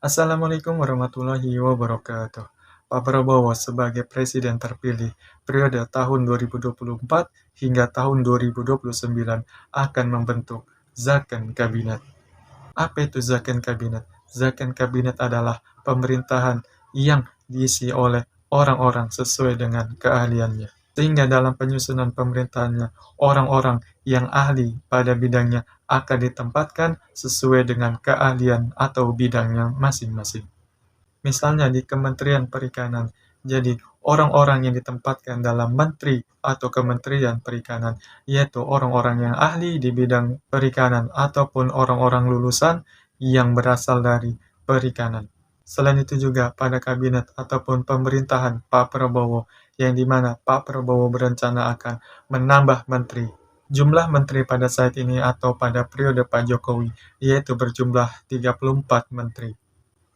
Assalamualaikum warahmatullahi wabarakatuh. Pak Prabowo sebagai Presiden terpilih periode tahun 2024 hingga tahun 2029 akan membentuk Zakon Kabinet. Apa itu Zakon Kabinet? Zakon Kabinet adalah pemerintahan yang diisi oleh orang-orang sesuai dengan keahliannya. Sehingga dalam penyusunan pemerintahannya, orang-orang yang ahli pada bidangnya akan ditempatkan sesuai dengan keahlian atau bidangnya masing-masing. Misalnya di Kementerian Perikanan, jadi orang-orang yang ditempatkan dalam menteri atau Kementerian Perikanan, yaitu orang-orang yang ahli di bidang perikanan ataupun orang-orang lulusan yang berasal dari perikanan. Selain itu juga pada kabinet ataupun pemerintahan Pak Prabowo, yang dimana Pak Prabowo berencana akan menambah menteri. Jumlah menteri pada saat ini atau pada periode Pak Jokowi, yaitu berjumlah 34 menteri.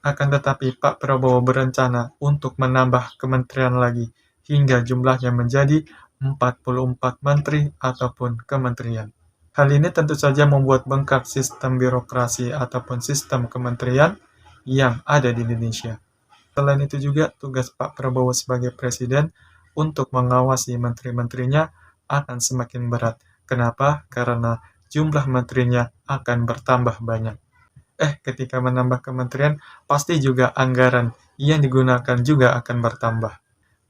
Akan tetapi Pak Prabowo berencana untuk menambah kementerian lagi, hingga jumlahnya menjadi 44 menteri ataupun kementerian. Hal ini tentu saja membuat bengkak sistem birokrasi ataupun sistem kementerian yang ada di Indonesia. Selain itu juga tugas Pak Prabowo sebagai Presiden untuk mengawasi menteri-menterinya akan semakin berat. Kenapa? Karena jumlah menterinya akan bertambah banyak. Ketika menambah kementerian, pasti juga anggaran yang digunakan juga akan bertambah.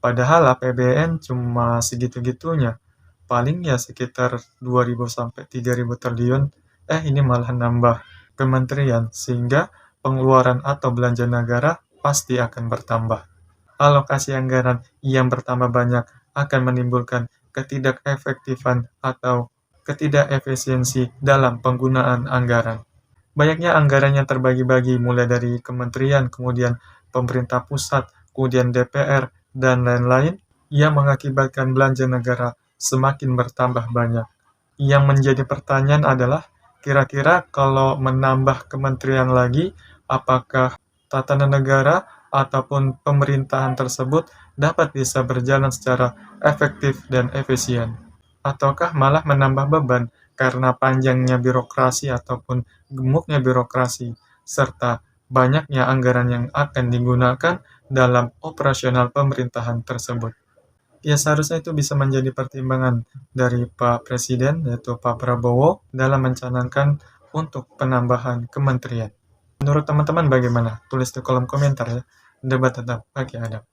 Padahal APBN cuma segitu-gitunya. Paling ya sekitar 2.000 sampai 3.000 triliun. Ini malah nambah kementerian, sehingga pengeluaran atau belanja negara pasti akan bertambah. Alokasi anggaran yang bertambah banyak akan menimbulkan ketidakefektifan atau ketidakefisiensi dalam penggunaan anggaran. Banyaknya anggaran yang terbagi-bagi mulai dari kementerian, kemudian pemerintah pusat, kemudian DPR, dan lain-lain yang mengakibatkan belanja negara semakin bertambah banyak. Yang menjadi pertanyaan adalah, kira-kira kalau menambah kementerian lagi, apakah tatanan negara ataupun pemerintahan tersebut dapat bisa berjalan secara efektif dan efisien? Ataukah malah menambah beban karena panjangnya birokrasi ataupun gemuknya birokrasi, serta banyaknya anggaran yang akan digunakan dalam operasional pemerintahan tersebut? Ya, seharusnya itu bisa menjadi pertimbangan dari Pak Presiden, yaitu Pak Prabowo, dalam mencanangkan untuk penambahan kementerian. Menurut teman-teman bagaimana? Tulis di kolom komentar ya. Debat tetap pakai adab.